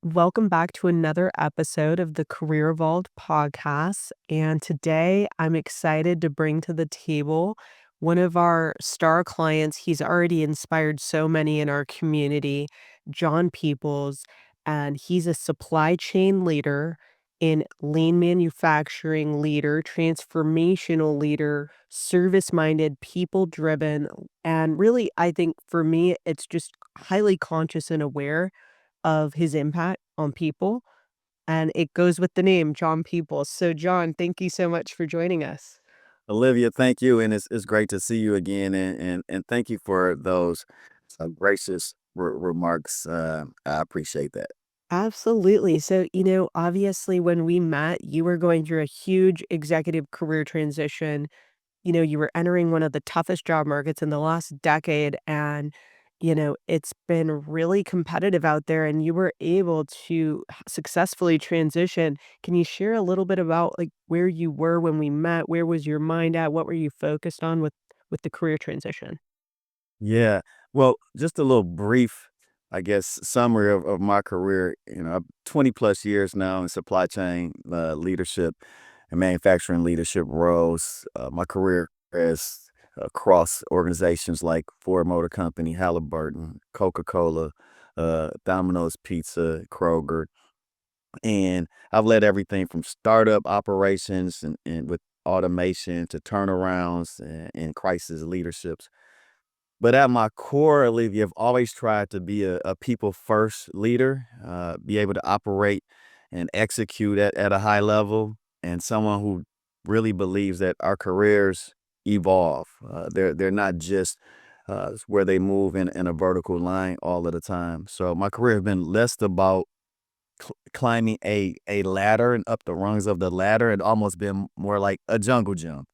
Welcome back to another episode of the Career Vault podcast. And today I'm excited to bring to the table one of our star clients. He's already inspired so many in our community, John Peebles, and he's a supply chain leader in lean manufacturing leader, transformational leader, service minded, people driven. And really, I think for me, it's just highly conscious and aware of his impact on people, and it goes with the name, John Peoples. So, John, thank you so much for joining us. Olivia, thank you, and it's great to see you again, and thank you for those gracious remarks. I appreciate that. Absolutely. So, obviously, when we met, you were going through a huge executive career transition. You were entering one of the toughest job markets in the last decade, and, it's been really competitive out there, and you were able to successfully transition. Can you share a little bit about, like, where you were when we met? Where was your mind at? What were you focused on with the career transition? Yeah, well, just a little brief, I guess, summary of my career. 20 plus years now in supply chain leadership and manufacturing leadership roles. My career is across organizations like Ford Motor Company, Halliburton, Coca-Cola, Domino's Pizza, Kroger. And I've led everything from startup operations and with automation to turnarounds and crisis leaderships. But at my core, Olivia, I've always tried to be a people first leader, be able to operate and execute at a high level, and someone who really believes that our careers evolve. They're not just where they move in a vertical line all of the time. So my career has been less about climbing a ladder and up the rungs of the ladder. It almost been more like a jungle gym,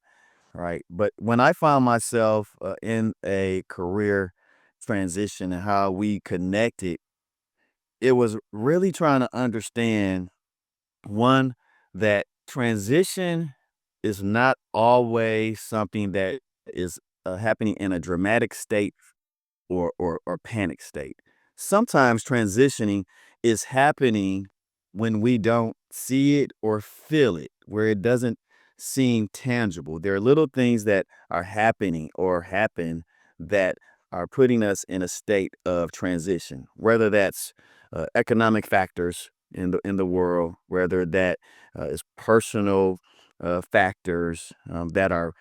right? But when I found myself in a career transition and how we connected, it was really trying to understand one, that transition is not always something that is happening in a dramatic state or panic state. Sometimes transitioning is happening when we don't see it or feel it, where it doesn't seem tangible. There are little things that are happening or happen that are putting us in a state of transition, whether that's economic factors in the world, whether that is personal factors that are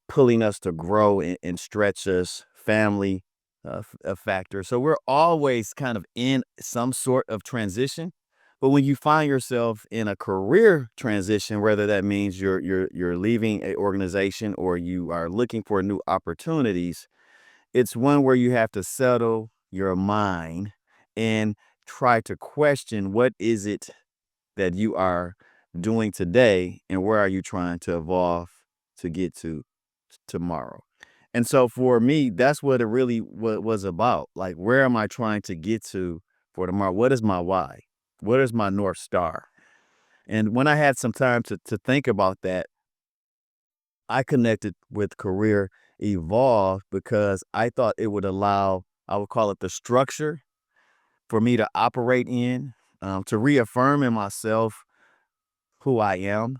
pulling us to grow and stretch us, family a factor. So we're always kind of in some sort of transition. But when you find yourself in a career transition, whether that means you're leaving a organization or you are looking for new opportunities, it's one where you have to settle your mind and try to question what is it that you are doing today and where are you trying to evolve to get to tomorrow. And so for me, that's what it really was about. Like, where am I trying to get to for tomorrow? What is my why? What is my North Star? And when I had some time to think about that, I connected with Career Evolve because I thought it would allow, I would call it the structure for me to operate in, to reaffirm in myself who I am,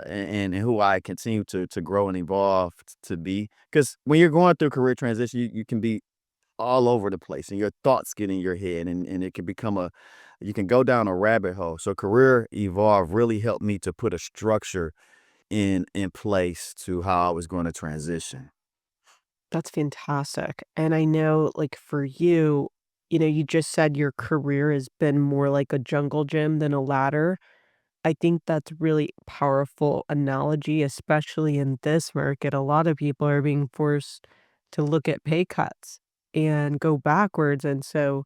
and who I continue to grow and evolve to be. Because when you're going through career transition, you can be all over the place, and your thoughts get in your head, and it can become you can go down a rabbit hole. So career evolve really helped me to put a structure in place to how I was going to transition. That's fantastic. And I know, like, for you, you just said your career has been more like a jungle gym than a ladder. I think that's really powerful analogy, especially in this market. A lot of people are being forced to look at pay cuts and go backwards. And so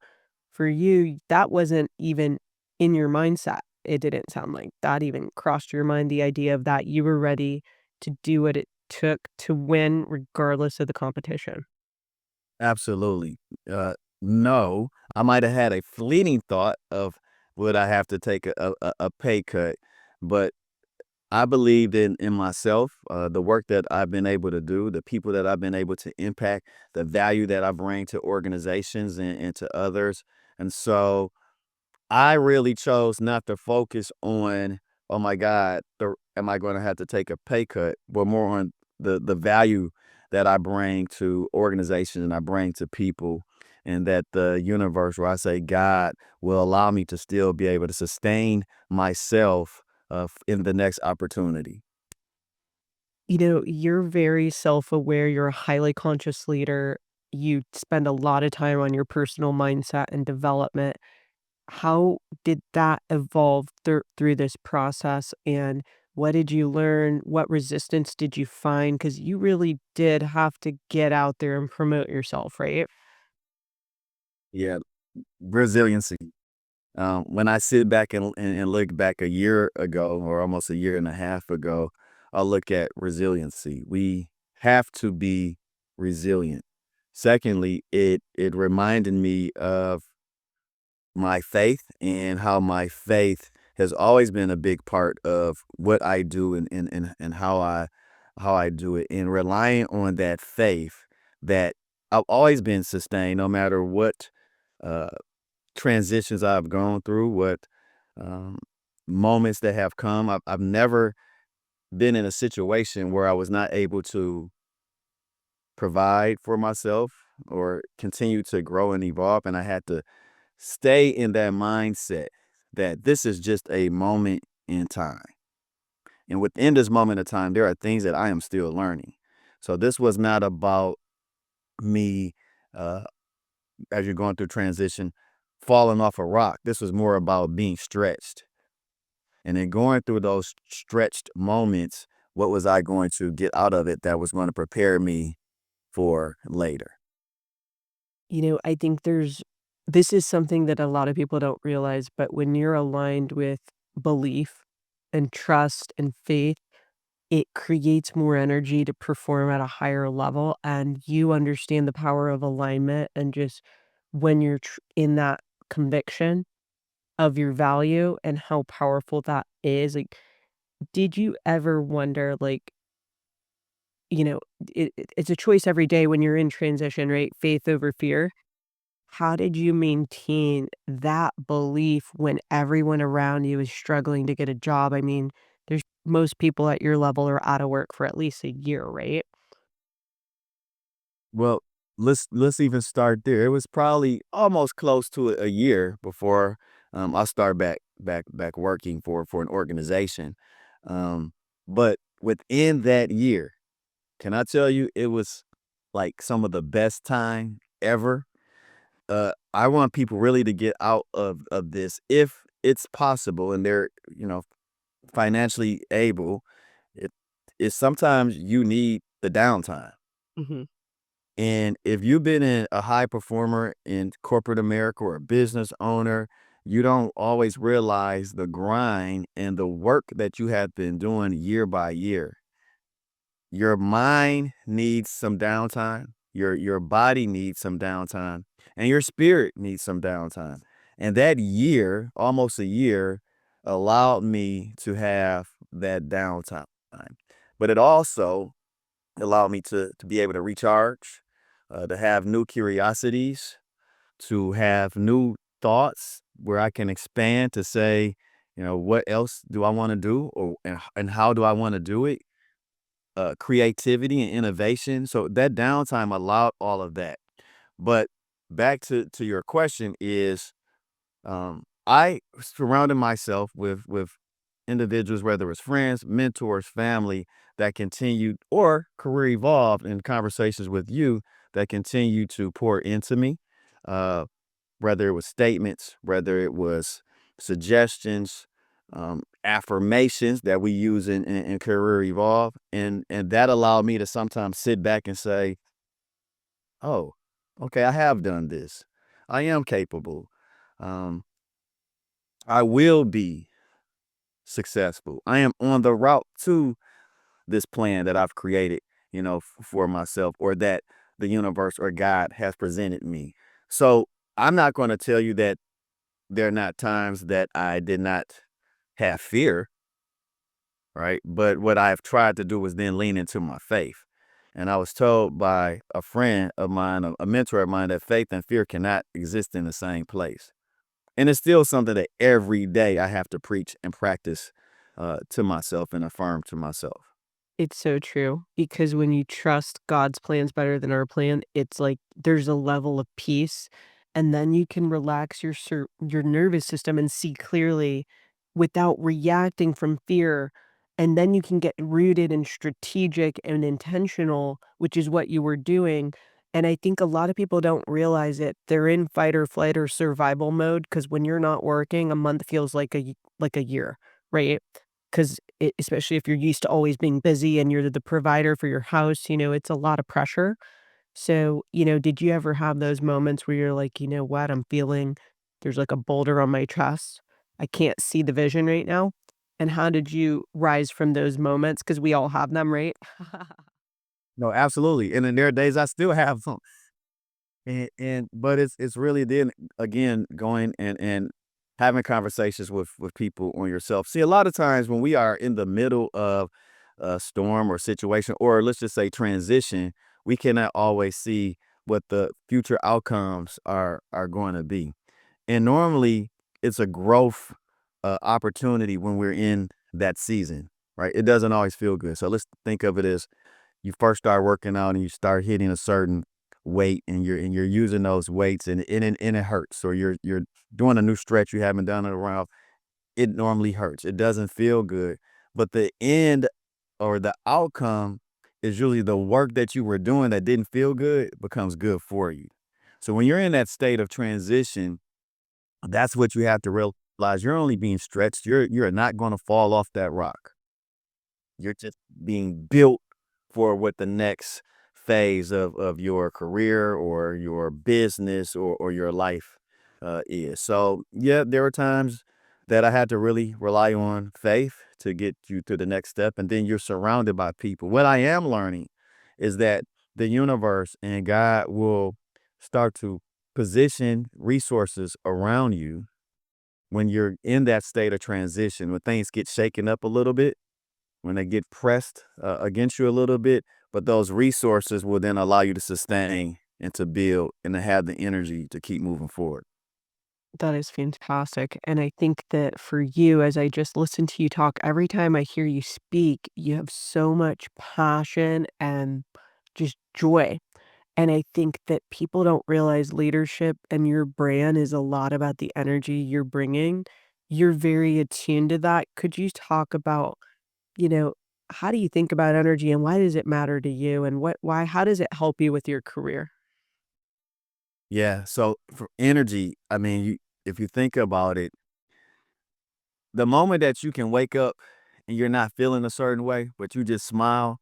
for you, that wasn't even in your mindset. It didn't sound like that even crossed your mind, the idea of that you were ready to do what it took to win regardless of the competition. Absolutely. No, I might have had a fleeting thought of would I have to take a pay cut, but I believed in myself, the work that I've been able to do, the people that I've been able to impact, the value that I bring to organizations and to others. And so I really chose not to focus on, "Oh my god, am I gonna have to take a pay cut?" But more on the value that I bring to organizations and I bring to people, and that the universe, or I say God, will allow me to still be able to sustain myself, in the next opportunity. You're very self-aware, you're a highly conscious leader, you spend a lot of time on your personal mindset and development. How did that evolve through this process, and what did you learn? What resistance did you find? Because you really did have to get out there and promote yourself, right? Yeah, resiliency. When I sit back and look back a year ago or almost a year and a half ago, I look at resiliency. We have to be resilient. Secondly, it reminded me of my faith and how my faith has always been a big part of what I do and how I do it. And relying on that faith that I've always been sustained no matter what uh transitions I've gone through, what um, moments that have come. I've never been in a situation where I was not able to provide for myself or continue to grow and evolve. And I had to stay in that mindset that this is just a moment in time. And within this moment of time, there are things that I am still learning. So this was not about me, uh, as you're going through transition, falling off a rock. This was more about being stretched. And then going through those stretched moments, what was I going to get out of it that was going to prepare me for later? I think this is something that a lot of people don't realize, but when you're aligned with belief and trust and faith, it creates more energy to perform at a higher level, and you understand the power of alignment and just when you're in that conviction of your value and how powerful that is. Like, did you ever wonder, like, you know, it's a choice every day when you're in transition, right? Faith over fear. How did you maintain that belief when everyone around you is struggling to get a job? I mean, there's most people at your level are out of work for at least a year, right? Well, let's even start there. It was probably almost close to a year before I start back working for an organization. Um, but within that year, can I tell you, it was like some of the best time ever. I want people really to get out of this if it's possible and they're, financially able. It is sometimes you need the downtime. Mhm. And if you've been a high performer in corporate America or a business owner, you don't always realize the grind and the work that you have been doing year by year. Your mind needs some downtime, your body needs some downtime, and your spirit needs some downtime. And that year, almost a year, allowed me to have that downtime. But it also allowed me to be able to recharge, to have new curiosities, to have new thoughts where I can expand to say, what else do I want to do, or and how do I want to do it? Creativity and innovation. So that downtime allowed all of that. But back to your question is, I surrounded myself with individuals, whether it's friends, mentors, family, that continued or career evolved in conversations with you that continue to pour into me. Uh, whether it was statements, whether it was suggestions, affirmations that we use in Career Evolve. And that allowed me to sometimes sit back and say, oh, okay, I have done this. I am capable. Um, I will be successful. I am on the route to this plan that I've created, for myself, or that the universe or God has presented me. So I'm not going to tell you that there are not times that I did not have fear, right? But what I've tried to do was then lean into my faith. And I was told by a friend of mine, a mentor of mine, that faith and fear cannot exist in the same place. And it's still something that every day I have to preach and practice to myself and affirm to myself. It's so true because when you trust God's plan's better than our plan, it's like there's a level of peace, and then you can relax your nervous system and see clearly without reacting from fear, and then you can get rooted and strategic and intentional, which is what you were doing, and I think a lot of people don't realize it. They're in fight or flight or survival mode because when you're not working, a month feels like like a year, right? 'Cause especially if you're used to always being busy and you're the provider for your house, it's a lot of pressure. So, did you ever have those moments where you're like, "You know what? I'm feeling there's like a boulder on my chest. I can't see the vision right now." And how did you rise from those moments? Because we all have them, right? No, absolutely. And then there are days I still have some. And but it's really then again going and having conversations with people on yourself. See, a lot of times when we are in the middle of a storm or situation, or let's just say transition, we cannot always see what the future outcomes are going to be. And normally it's a growth opportunity when we're in that season, right? It doesn't always feel good. So let's think of it as you first start working out and you start hitting a certain weight and you're using those weights and it hurts, or you're doing a new stretch you haven't done in a while. It normally hurts, it doesn't feel good, but the end or the outcome is usually the work that you were doing that didn't feel good becomes good for you. So when you're in that state of transition, that's what you have to realize. You're only being stretched. You're not going to fall off that rock. You're just being built for what the next phase of your career or your business or your life is. So, yeah, there were times that I had to really rely on faith to get you to the next step. And then you're surrounded by people. What I am learning is that the universe and God will start to position resources around you when you're in that state of transition, when things get shaken up a little bit, when they get pressed against you a little bit, but those resources will then allow you to sustain and to build and to have the energy to keep moving forward. That is fantastic, and I think that for you, as I just listen to you talk, every time I hear you speak, you have so much passion and just joy. And I think that people don't realize leadership and your brand is a lot about the energy you're bringing. You're very attuned to that. Could you talk about, you know, how do you think about energy and why does it matter to you and how does it help you with your career? Yeah. So for energy, I mean, if you think about it, the moment that you can wake up and you're not feeling a certain way, but you just smile,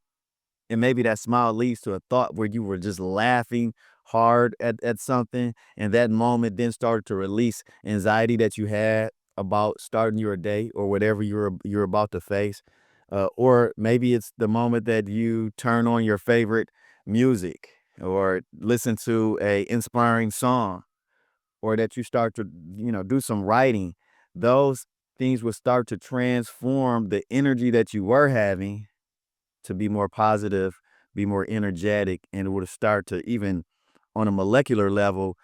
and maybe that smile leads to a thought where you were just laughing hard at something, and that moment then started to release anxiety that you had about starting your day or whatever you're about to face. Or maybe it's the moment that you turn on your favorite music or listen to a inspiring song, or that you start to, do some writing. Those things will start to transform the energy that you were having to be more positive, be more energetic, and it would start to, even on a molecular level,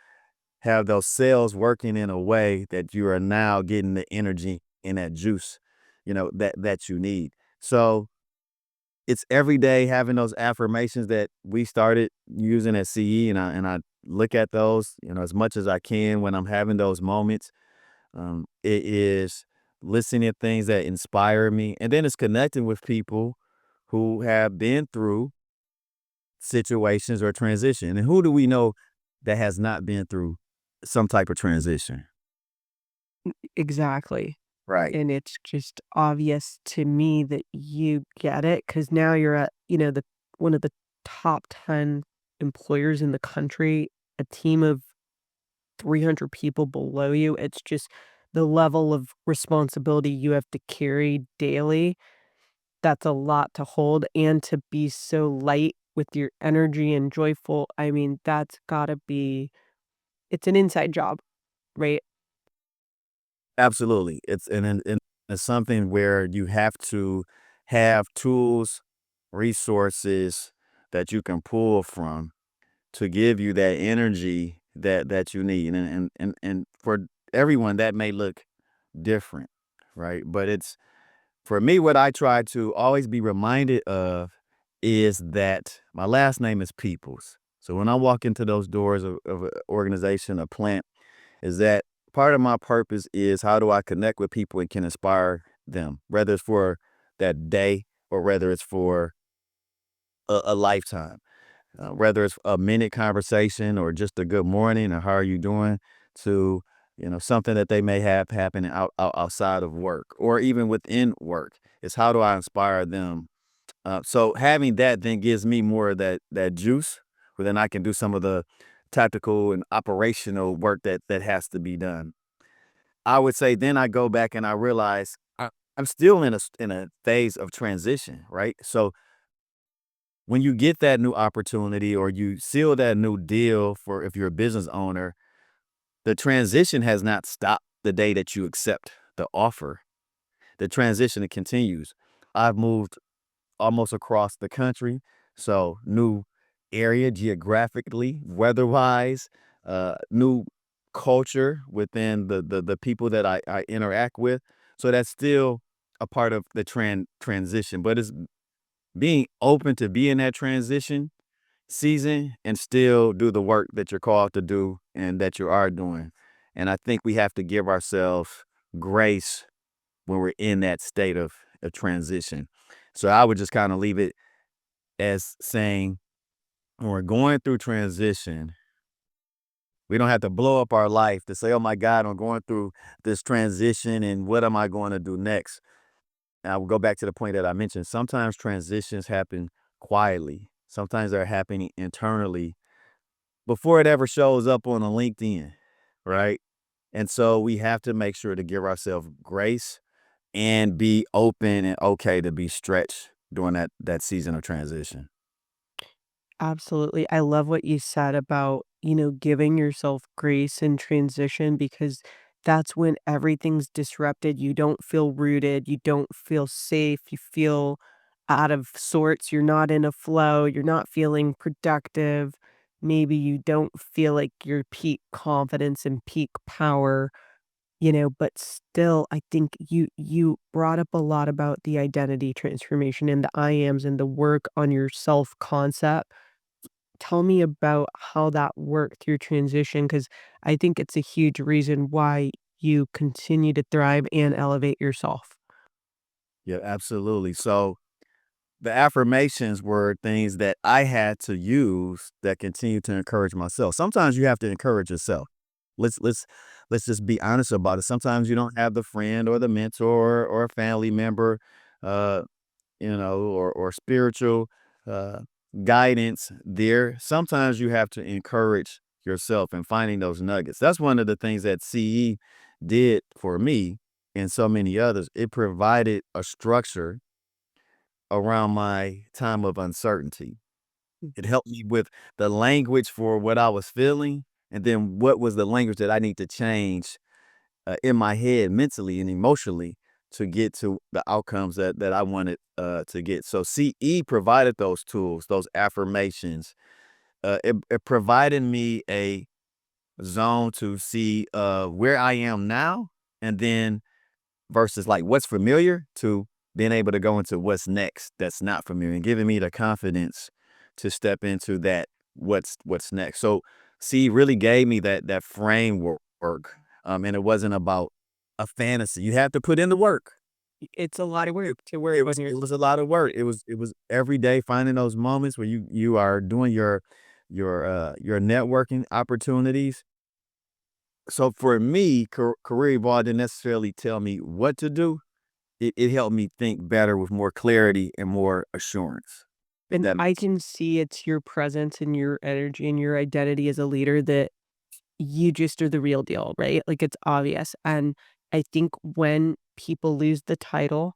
have those cells working in a way that you are now getting the energy and that juice, that you need. So it's every day having those affirmations that we started using at CE, and I look at those, as much as I can when I'm having those moments. It is listening to things that inspire me, and then it's connecting with people who have been through situations or transition. And who do we know that has not been through some type of transition? Exactly. Right. And it's just obvious to me that you get it because now you're at, the one of the top 10 employers in the country, a team of 300 people below you. It's just the level of responsibility you have to carry daily. That's a lot to hold and to be so light with your energy and joyful. I mean, that's gotta be it's an inside job, right? Absolutely. And it's something where you have to have tools, resources that you can pull from to give you that energy that you need. And for everyone that may look different, right? But it's for me, what I try to always be reminded of is that my last name is Peebles. So when I walk into those doors of an organization, a plant, is that part of my purpose is how do I connect with people and can inspire them, whether it's for that day or whether it's for a lifetime, whether it's a minute conversation or just a good morning or how are you doing to something that they may have happening outside of work or even within work is how do I inspire them. So having that then gives me more of that juice where then I can do some of the tactical and operational work that has to be done. I would say then I go back and I realize I'm still in a phase of transition, right? So when you get that new opportunity or you seal that new deal for if you're a business owner, the transition has not stopped the day that you accept the offer. The transition it continues. I've moved almost across the country, so new area geographically, weather-wise, new culture within the people that I interact with. So that's still a part of the transition, but it's being open to be in that transition season and still do the work that you're called to do and that you are doing. And I think we have to give ourselves grace when we're in that state of transition. So I would just kind of leave it as saying when we're going through transition, we don't have to blow up our life to say, oh my God, I'm going through this transition and what am I going to do next? And I will go back to the point that I mentioned. Sometimes transitions happen quietly. Sometimes they're happening internally before it ever shows up on a LinkedIn, right? And so we have to make sure to give ourselves grace and be open and okay to be stretched during that season of transition. Absolutely. I love what you said about, giving yourself grace in transition because that's when everything's disrupted. You don't feel rooted. You don't feel safe. You feel out of sorts. You're not in a flow. You're not feeling productive. Maybe you don't feel like your peak confidence and peak power, but still I think you brought up a lot about the identity transformation and the I ams and the work on your self concept. Tell me about how that worked through transition, because I think it's a huge reason why you continue to thrive and elevate yourself. Yeah, absolutely. So the affirmations were things that I had to use that continue to encourage myself. Sometimes you have to encourage yourself. Let's just be honest about it. Sometimes you don't have the friend or the mentor or a family member, uh, or spiritual uh, guidance there. Sometimes you have to encourage yourself and finding those nuggets. That's one of the things that CE did for me and so many others. It provided a structure around my time of uncertainty. It helped me with the language for what I was feeling, and then what was the language that I need to change in my head mentally and emotionally to get to the outcomes that I wanted to get. So CE provided those tools, those affirmations. It provided me a zone to see where I am now, and then versus like what's familiar to being able to go into what's next that's not familiar and giving me the confidence to step into that what's next. So C really gave me that framework. And it wasn't about a fantasy. You have to put in the work. It's a lot of It, work to work it on was your it was a lot of work. It was every day finding those moments where you are doing your networking opportunities. So for me, career evolved didn't necessarily tell me what to do. It helped me think better with more clarity and more assurance. and That I makes can see it's your presence and your energy and your identity as a leader that you just are the real deal, right? Like, it's obvious, and I think when people lose the title,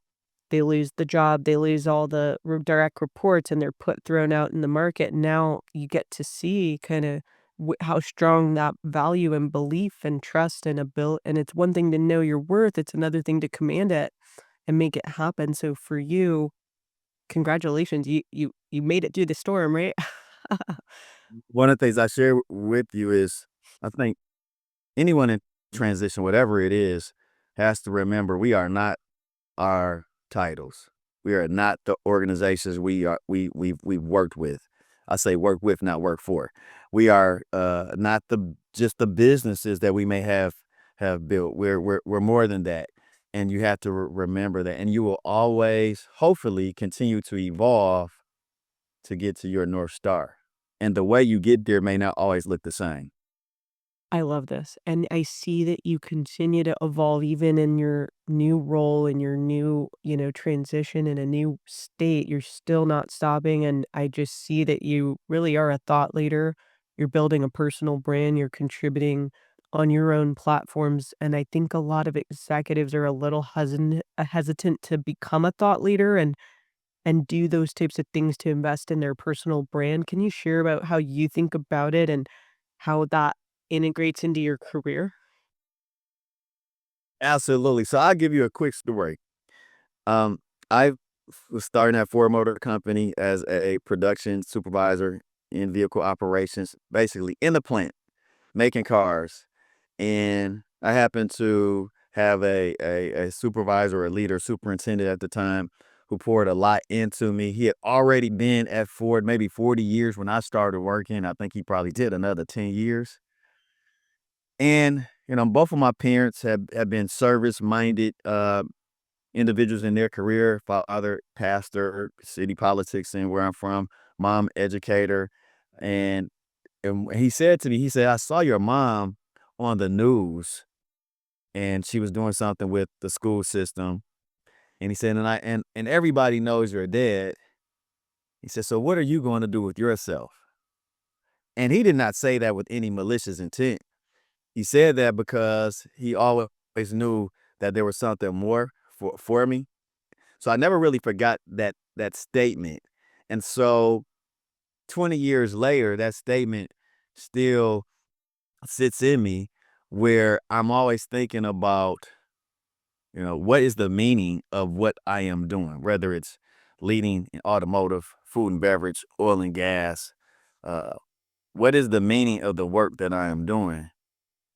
they lose the job, they lose all the direct reports, and they're thrown out in the market. Now you get to see kinda how strong that value and belief and trust and and it's one thing to know your worth, it's another thing to command it and make it happen. So for you, congratulations, you made it through the storm, right? one of the things I share with you is I think anyone in transition, whatever it is, has to remember we are not our titles. We are not the organizations we've worked with. I say work with, not work for. We are not the just the businesses that we may have built. We're more than that, and you have to remember that. And you will always, hopefully, continue to evolve to get to your North Star. And the way you get there may not always look the same. I love this, and I see that you continue to evolve even in your new role, in your new, transition in a new state. You're still not stopping, and I just see that you really are a thought leader. You're building a personal brand, you're contributing on your own platforms, and I think a lot of executives are a little hesitant to become a thought leader and do those types of things to invest in their personal brand. Can you share about how you think about it and how that integrates into your career? Absolutely. So I'll give you a quick story. Um, I was starting at Ford Motor Company as a production supervisor in vehicle operations, basically in the plant, making cars. And I happened to have a supervisor, a leader, superintendent at the time who poured a lot into me. He had already been at Ford maybe 40 years when I started working. I think he probably did another 10 years. And, both of my parents have been service minded individuals in their career. Father, pastor, city politics, and where I'm from, mom, educator. And he said to me, he said, I saw your mom on the news and she was doing something with the school system. And he said, and everybody knows you're dead. He said, so what are you going to do with yourself? And he did not say that with any malicious intent. He said that because he always knew that there was something more for me. So I never really forgot that statement. And so 20 years later, that statement still sits in me where I'm always thinking about, what is the meaning of what I am doing, whether it's leading in automotive, food and beverage, oil and gas. Uh, what is the meaning of the work that I am doing?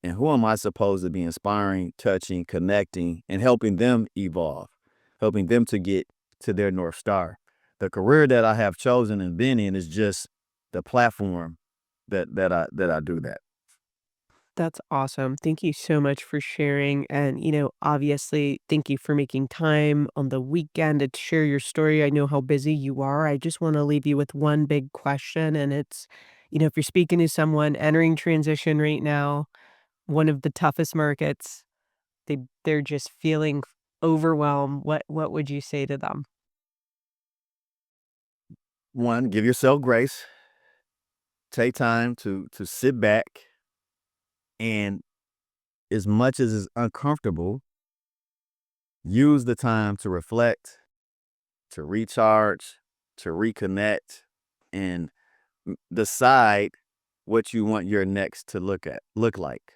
And who am I supposed to be inspiring, touching, connecting, and helping them evolve, helping them to get to their North Star? The career that I have chosen and been in is just the platform that I do that. That's awesome. Thank you so much for sharing. And, obviously, thank you for making time on the weekend to share your story. I know how busy you are. I just want to leave you with one big question. And it's, if you're speaking to someone entering transition right now, one of the toughest markets, they're just feeling overwhelmed. What would you say to them? One, give yourself grace. Take time to sit back and, as much as it's uncomfortable, use the time to reflect, to recharge, to reconnect, and decide what you want your next to look like.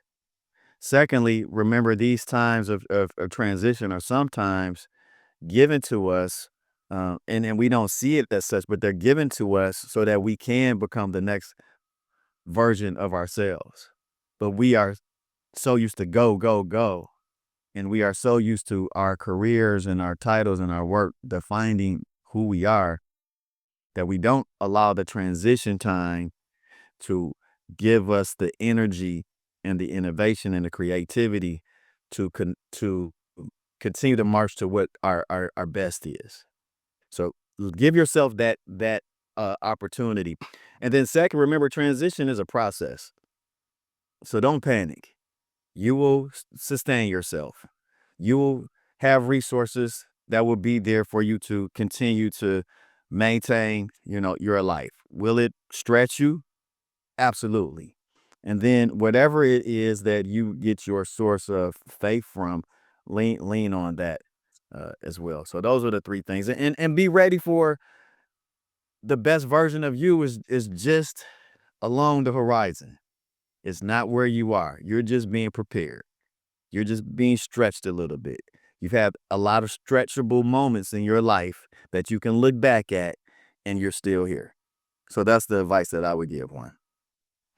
Secondly, remember these times of transition are sometimes given to us, and we don't see it as such, but they're given to us so that we can become the next version of ourselves. But we are so used to go, go, go. And we are so used to our careers and our titles and our work defining who we are that we don't allow the transition time to give us the energy and the innovation and the creativity to continue to march to what our best is. So give yourself that opportunity. And then second, remember transition is a process. So don't panic. You will sustain yourself. You will have resources that will be there for you to continue to maintain, your life. Will it stretch you? Absolutely. And then whatever it is that you get your source of faith from, lean on that as well. So those are the three things. And be ready for the best version of you is just along the horizon. It's not where you are. You're just being prepared. You're just being stretched a little bit. You've had a lot of stretchable moments in your life that you can look back at and you're still here. So that's the advice that I would give one.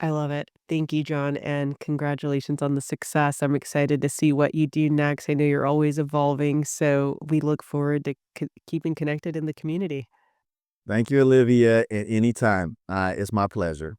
I love it. Thank you, John, and congratulations on the success. I'm excited to see what you do next. I know you're always evolving, so we look forward to keeping connected in the community. Thank you, Olivia. At any time, it's my pleasure.